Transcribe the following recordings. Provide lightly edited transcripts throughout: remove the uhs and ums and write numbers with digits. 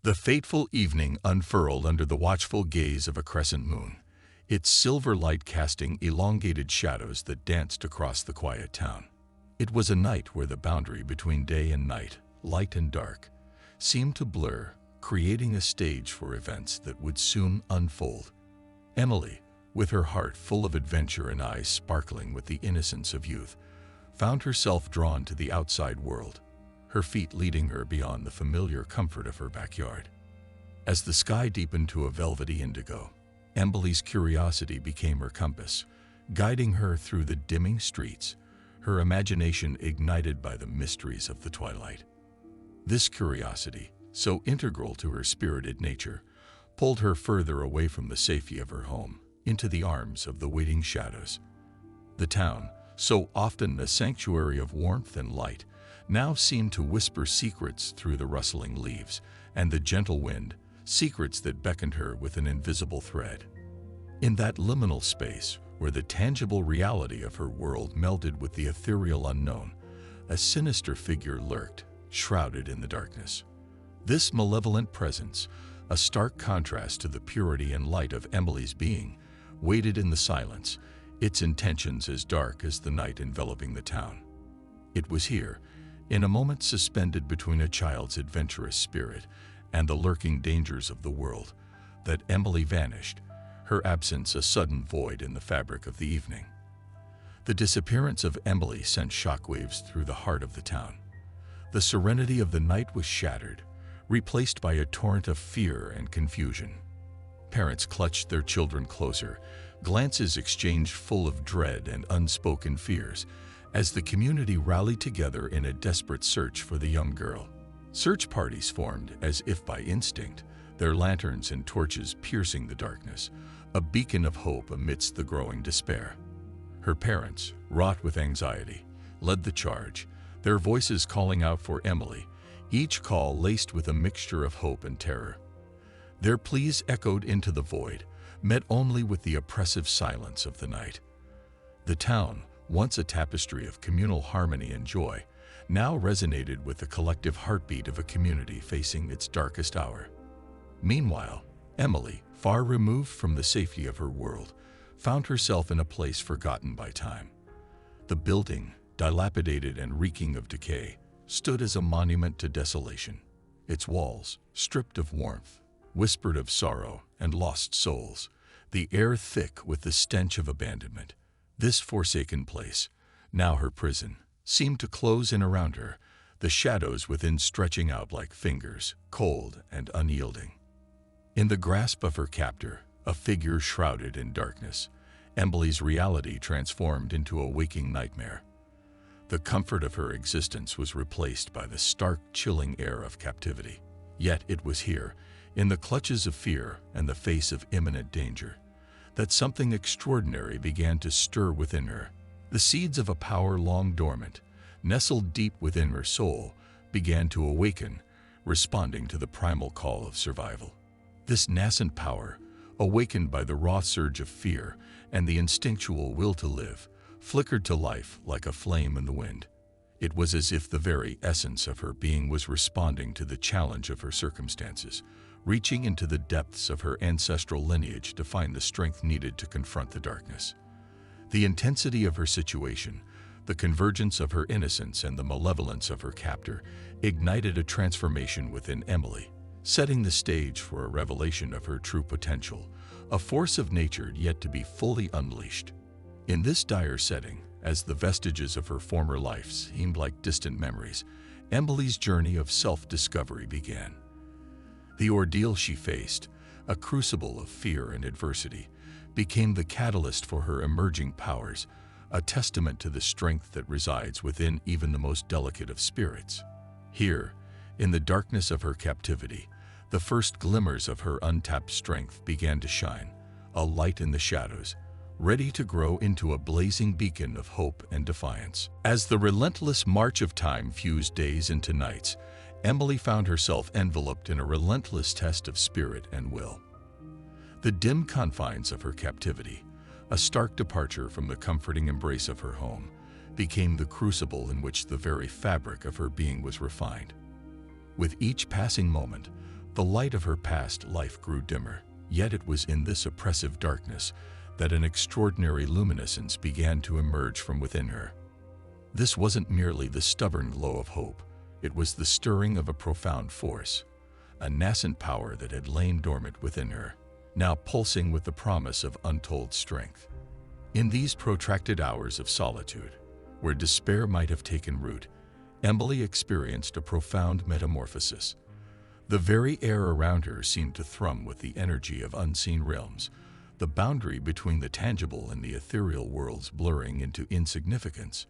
The fateful evening unfurled under the watchful gaze of a crescent moon, its silver light casting elongated shadows that danced across the quiet town. It was a night where the boundary between day and night, light and dark, seemed to blur, creating a stage for events that would soon unfold. Emily, with her heart full of adventure and eyes sparkling with the innocence of youth, found herself drawn to the outside world, her feet leading her beyond the familiar comfort of her backyard. As the sky deepened to a velvety indigo, Emily's curiosity became her compass, guiding her through the dimming streets, her imagination ignited by the mysteries of the twilight. This curiosity, so integral to her spirited nature, pulled her further away from the safety of her home, into the arms of the waiting shadows. The town, so often a sanctuary of warmth and light, now seemed to whisper secrets through the rustling leaves and the gentle wind, secrets that beckoned her with an invisible thread. In that liminal space, where the tangible reality of her world melded with the ethereal unknown, a sinister figure lurked, shrouded in the darkness. This malevolent presence, a stark contrast to the purity and light of Emily's being, waited in the silence, its intentions as dark as the night enveloping the town. It was here, in a moment suspended between a child's adventurous spirit and the lurking dangers of the world, that Emily vanished, her absence a sudden void in the fabric of the evening. The disappearance of Emily sent shockwaves through the heart of the town. The serenity of the night was shattered, replaced by a torrent of fear and confusion. Parents clutched their children closer, glances exchanged full of dread and unspoken fears, as the community rallied together in a desperate search for the young girl. Search parties formed as if by instinct, their lanterns and torches piercing the darkness, a beacon of hope amidst the growing despair. Her parents, wrought with anxiety, led the charge, their voices calling out for Emily, each call laced with a mixture of hope and terror. Their pleas echoed into the void, met only with the oppressive silence of the night. The town, once a tapestry of communal harmony and joy, now resonated with the collective heartbeat of a community facing its darkest hour. Meanwhile, Emily, far removed from the safety of her world, found herself in a place forgotten by time. The building, dilapidated and reeking of decay, stood as a monument to desolation. Its walls, stripped of warmth, whispered of sorrow and lost souls, the air thick with the stench of abandonment. This forsaken place, now her prison, seemed to close in around her, the shadows within stretching out like fingers, cold and unyielding. In the grasp of her captor, a figure shrouded in darkness, Emily's reality transformed into a waking nightmare. The comfort of her existence was replaced by the stark, chilling air of captivity. Yet it was here, in the clutches of fear and the face of imminent danger, that something extraordinary began to stir within her. The seeds of a power long dormant, nestled deep within her soul, began to awaken, responding to the primal call of survival. This nascent power, awakened by the raw surge of fear and the instinctual will to live, flickered to life like a flame in the wind. It was as if the very essence of her being was responding to the challenge of her circumstances, reaching into the depths of her ancestral lineage to find the strength needed to confront the darkness. The intensity of her situation, the convergence of her innocence and the malevolence of her captor, ignited a transformation within Emily, setting the stage for a revelation of her true potential, a force of nature yet to be fully unleashed. In this dire setting, as the vestiges of her former life seemed like distant memories, Emily's journey of self-discovery began. The ordeal she faced, a crucible of fear and adversity, became the catalyst for her emerging powers, a testament to the strength that resides within even the most delicate of spirits. Here, in the darkness of her captivity, the first glimmers of her untapped strength began to shine, a light in the shadows, ready to grow into a blazing beacon of hope and defiance. As the relentless march of time fused days into nights, Emily found herself enveloped in a relentless test of spirit and will. The dim confines of her captivity, a stark departure from the comforting embrace of her home, became the crucible in which the very fabric of her being was refined. With each passing moment, The light of her past life grew dimmer, yet it was in this oppressive darkness that an extraordinary luminescence began to emerge from within her. This wasn't merely the stubborn glow of hope, it was the stirring of a profound force, a nascent power that had lain dormant within her, now pulsing with the promise of untold strength. In these protracted hours of solitude, where despair might have taken root, Emily experienced a profound metamorphosis. The very air around her seemed to thrum with the energy of unseen realms, the boundary between the tangible and the ethereal worlds blurring into insignificance.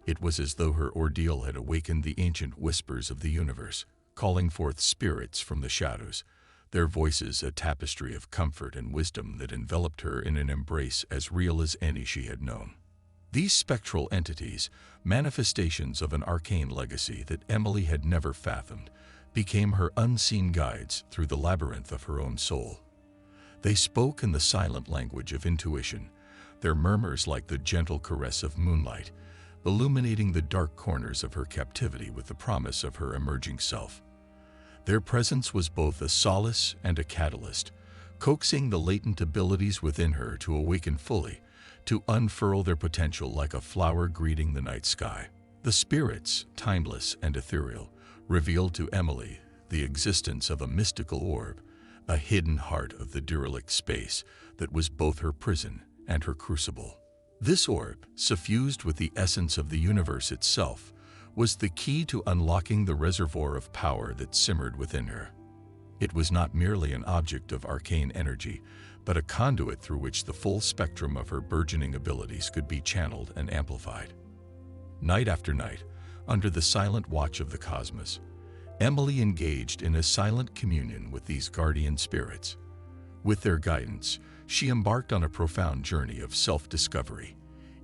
It was as though her ordeal had awakened the ancient whispers of the universe, calling forth spirits from the shadows, their voices a tapestry of comfort and wisdom that enveloped her in an embrace as real as any she had known. These spectral entities, manifestations of an arcane legacy that Emily had never fathomed, became her unseen guides through the labyrinth of her own soul. They spoke in the silent language of intuition, their murmurs like the gentle caress of moonlight, illuminating the dark corners of her captivity with the promise of her emerging self. Their presence was both a solace and a catalyst, coaxing the latent abilities within her to awaken fully, to unfurl their potential like a flower greeting the night sky. The spirits, timeless and ethereal, revealed to Emily the existence of a mystical orb, a hidden heart of the derelict space that was both her prison and her crucible. This orb, suffused with the essence of the universe itself, was the key to unlocking the reservoir of power that simmered within her. It was not merely an object of arcane energy, but a conduit through which the full spectrum of her burgeoning abilities could be channeled and amplified. Night after night, under the silent watch of the cosmos, Emily engaged in a silent communion with these guardian spirits. With their guidance, she embarked on a profound journey of self-discovery,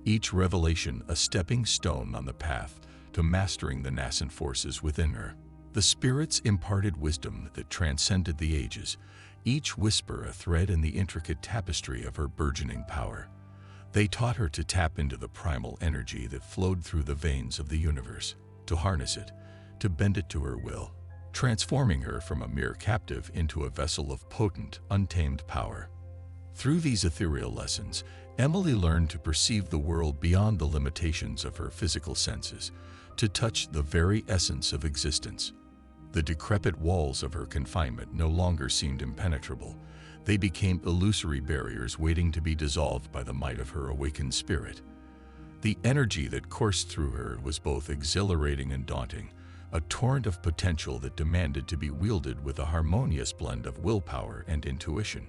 each revelation a stepping stone on the path to mastering the nascent forces within her. The spirits imparted wisdom that transcended the ages, each whisper a thread in the intricate tapestry of her burgeoning power. They taught her to tap into the primal energy that flowed through the veins of the universe, to harness it, to bend it to her will, transforming her from a mere captive into a vessel of potent, untamed power. Through these ethereal lessons, Emily learned to perceive the world beyond the limitations of her physical senses, to touch the very essence of existence. The decrepit walls of her confinement no longer seemed impenetrable. They became illusory barriers waiting to be dissolved by the might of her awakened spirit. The energy that coursed through her was both exhilarating and daunting, a torrent of potential that demanded to be wielded with a harmonious blend of willpower and intuition.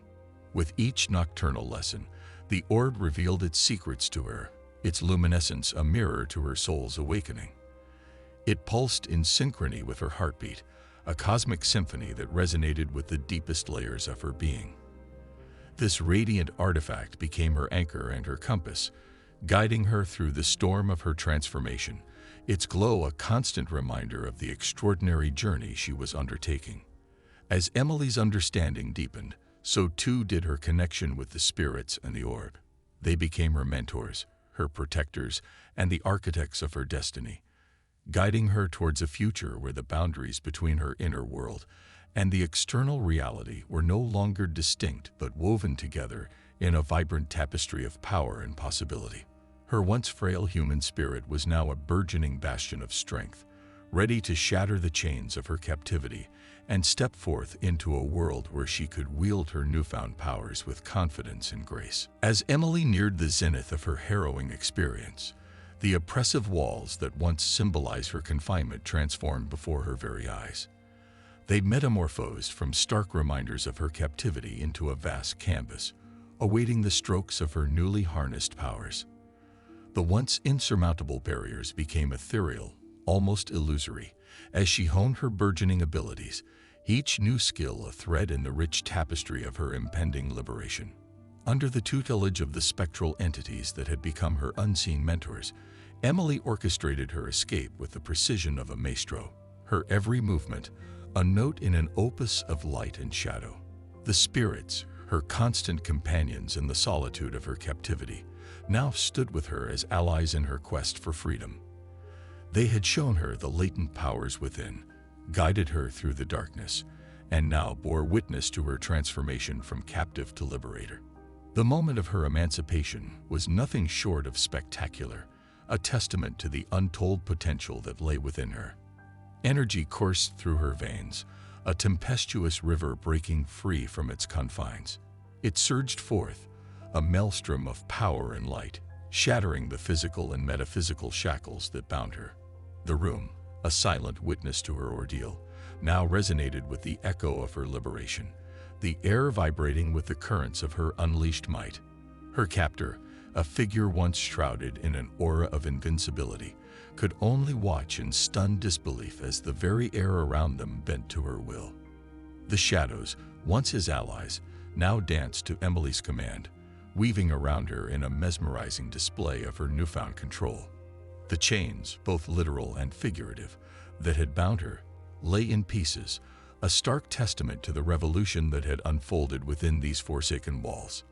With each nocturnal lesson, the orb revealed its secrets to her, its luminescence a mirror to her soul's awakening. It pulsed in synchrony with her heartbeat, a cosmic symphony that resonated with the deepest layers of her being. This radiant artifact became her anchor and her compass, guiding her through the storm of her transformation, its glow a constant reminder of the extraordinary journey she was undertaking. As Emily's understanding deepened, so too did her connection with the spirits and the orb. They became her mentors, her protectors, and the architects of her destiny, guiding her towards a future where the boundaries between her inner world and the external reality were no longer distinct but woven together in a vibrant tapestry of power and possibility. Her once frail human spirit was now a burgeoning bastion of strength, ready to shatter the chains of her captivity and step forth into a world where she could wield her newfound powers with confidence and grace. As Emily neared the zenith of her harrowing experience, the oppressive walls that once symbolized her confinement transformed before her very eyes. They metamorphosed from stark reminders of her captivity into a vast canvas, awaiting the strokes of her newly harnessed powers. The once insurmountable barriers became ethereal, almost illusory, as she honed her burgeoning abilities, each new skill a thread in the rich tapestry of her impending liberation. Under the tutelage of the spectral entities that had become her unseen mentors, Emily orchestrated her escape with the precision of a maestro, her every movement a note in an opus of light and shadow. The spirits, her constant companions in the solitude of her captivity, now stood with her as allies in her quest for freedom. They had shown her the latent powers within, guided her through the darkness, and now bore witness to her transformation from captive to liberator. The moment of her emancipation was nothing short of spectacular, a testament to the untold potential that lay within her. Energy coursed through her veins, a tempestuous river breaking free from its confines. It surged forth, a maelstrom of power and light, shattering the physical and metaphysical shackles that bound her. The room, a silent witness to her ordeal, now resonated with the echo of her liberation, the air vibrating with the currents of her unleashed might. Her captor, a figure once shrouded in an aura of invincibility, could only watch in stunned disbelief as the very air around them bent to her will. The shadows, once his allies, now danced to Emily's command, weaving around her in a mesmerizing display of her newfound control. The chains, both literal and figurative, that had bound her, lay in pieces, a stark testament to the revolution that had unfolded within these forsaken walls.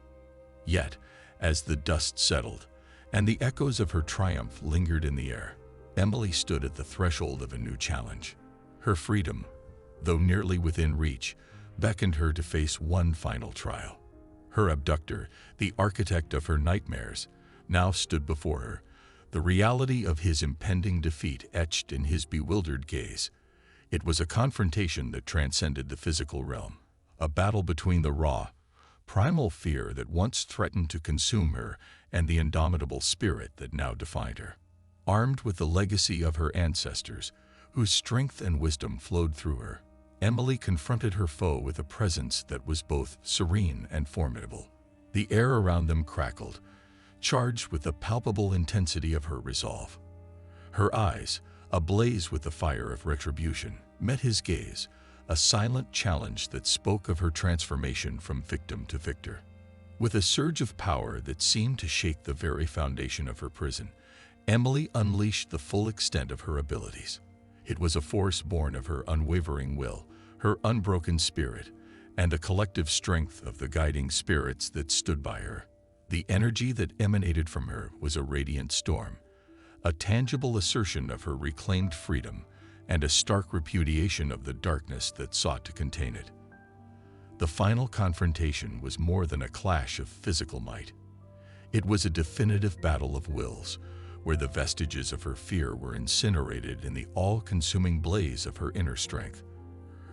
Yet, as the dust settled, and the echoes of her triumph lingered in the air, Emily stood at the threshold of a new challenge. Her freedom, though nearly within reach, beckoned her to face one final trial. Her abductor, the architect of her nightmares, now stood before her, the reality of his impending defeat etched in his bewildered gaze. It was a confrontation that transcended the physical realm, a battle between the raw, primal fear that once threatened to consume her and the indomitable spirit that now defined her. Armed with the legacy of her ancestors, whose strength and wisdom flowed through her, Emily confronted her foe with a presence that was both serene and formidable. The air around them crackled, charged with the palpable intensity of her resolve. Her eyes, ablaze with the fire of retribution, met his gaze, a silent challenge that spoke of her transformation from victim to victor. With a surge of power that seemed to shake the very foundation of her prison, Emily unleashed the full extent of her abilities. It was a force born of her unwavering will, her unbroken spirit, and a collective strength of the guiding spirits that stood by her. The energy that emanated from her was a radiant storm, a tangible assertion of her reclaimed freedom, and a stark repudiation of the darkness that sought to contain it. The final confrontation was more than a clash of physical might. It was a definitive battle of wills, where the vestiges of her fear were incinerated in the all-consuming blaze of her inner strength.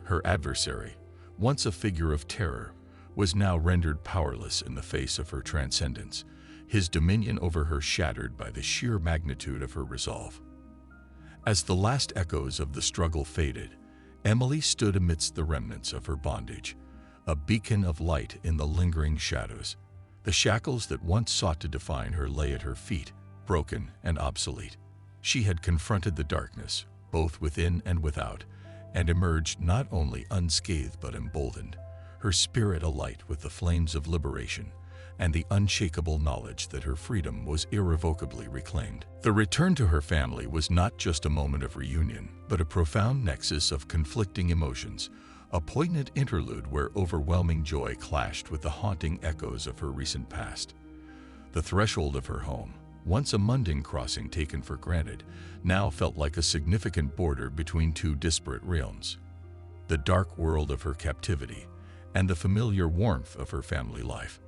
Her adversary, once a figure of terror, was now rendered powerless in the face of her transcendence, his dominion over her shattered by the sheer magnitude of her resolve. As the last echoes of the struggle faded, Emily stood amidst the remnants of her bondage, a beacon of light in the lingering shadows. The shackles that once sought to define her lay at her feet, broken and obsolete. She had confronted the darkness, both within and without, and emerged not only unscathed but emboldened, her spirit alight with the flames of liberation and the unshakable knowledge that her freedom was irrevocably reclaimed. The return to her family was not just a moment of reunion, but a profound nexus of conflicting emotions, a poignant interlude where overwhelming joy clashed with the haunting echoes of her recent past. The threshold of her home, once a mundane crossing taken for granted, now felt like a significant border between two disparate realms: the dark world of her captivity and the familiar warmth of her family life.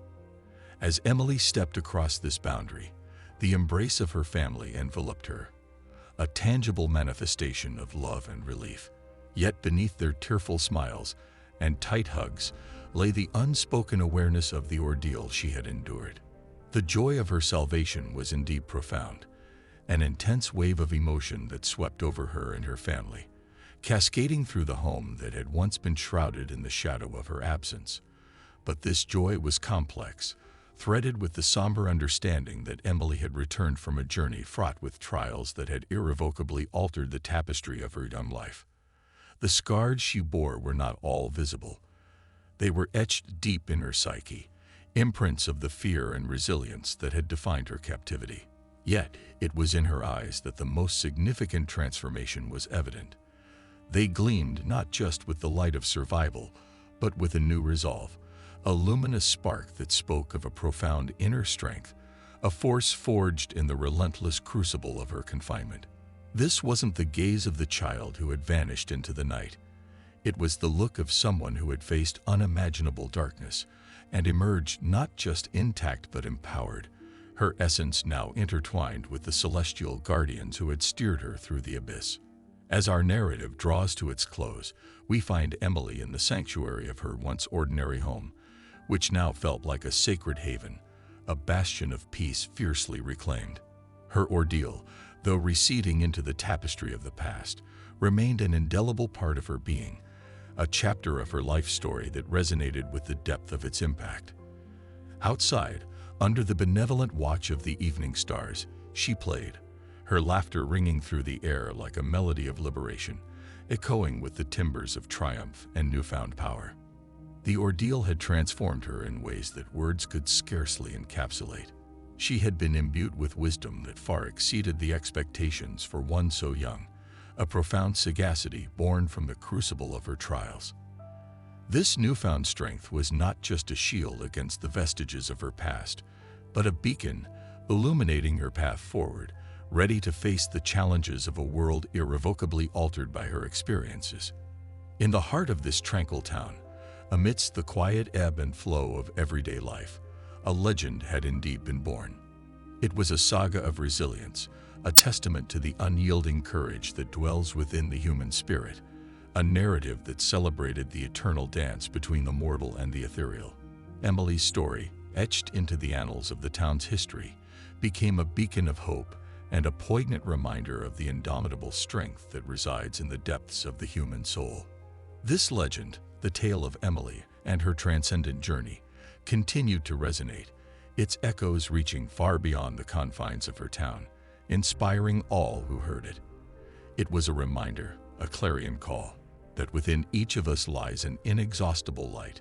As Emily stepped across this boundary, the embrace of her family enveloped her, a tangible manifestation of love and relief. Yet beneath their tearful smiles and tight hugs lay the unspoken awareness of the ordeal she had endured. The joy of her salvation was indeed profound, an intense wave of emotion that swept over her and her family, cascading through the home that had once been shrouded in the shadow of her absence. But this joy was complex, threaded with the somber understanding that Emily had returned from a journey fraught with trials that had irrevocably altered the tapestry of her young life. The scars she bore were not all visible. They were etched deep in her psyche, imprints of the fear and resilience that had defined her captivity. Yet, it was in her eyes that the most significant transformation was evident. They gleamed not just with the light of survival, but with a new resolve, a luminous spark that spoke of a profound inner strength, a force forged in the relentless crucible of her confinement. This wasn't the gaze of the child who had vanished into the night. It was the look of someone who had faced unimaginable darkness and emerged not just intact but empowered, her essence now intertwined with the celestial guardians who had steered her through the abyss. As our narrative draws to its close, we find Emily in the sanctuary of her once ordinary home, which now felt like a sacred haven, a bastion of peace fiercely reclaimed. Her ordeal, though receding into the tapestry of the past, remained an indelible part of her being, a chapter of her life story that resonated with the depth of its impact. Outside, under the benevolent watch of the evening stars, she played, her laughter ringing through the air like a melody of liberation, echoing with the timbres of triumph and newfound power. The ordeal had transformed her in ways that words could scarcely encapsulate. She had been imbued with wisdom that far exceeded the expectations for one so young, a profound sagacity born from the crucible of her trials. This newfound strength was not just a shield against the vestiges of her past, but a beacon illuminating her path forward, ready to face the challenges of a world irrevocably altered by her experiences. In the heart of this tranquil town, amidst the quiet ebb and flow of everyday life, a legend had indeed been born. It was a saga of resilience, a testament to the unyielding courage that dwells within the human spirit, a narrative that celebrated the eternal dance between the mortal and the ethereal. Emily's story, etched into the annals of the town's history, became a beacon of hope and a poignant reminder of the indomitable strength that resides in the depths of the human soul. This legend, the tale of Emily and her transcendent journey, continued to resonate, its echoes reaching far beyond the confines of her town, inspiring all who heard it. It was a reminder, a clarion call, that within each of us lies an inexhaustible light,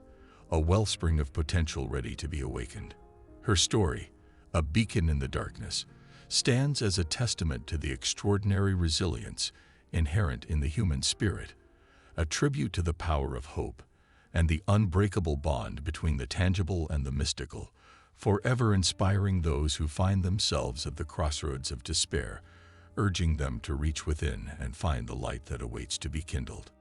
a wellspring of potential ready to be awakened. Her story, a beacon in the darkness, stands as a testament to the extraordinary resilience inherent in the human spirit, a tribute to the power of hope and the unbreakable bond between the tangible and the mystical, forever inspiring those who find themselves at the crossroads of despair, urging them to reach within and find the light that awaits to be kindled.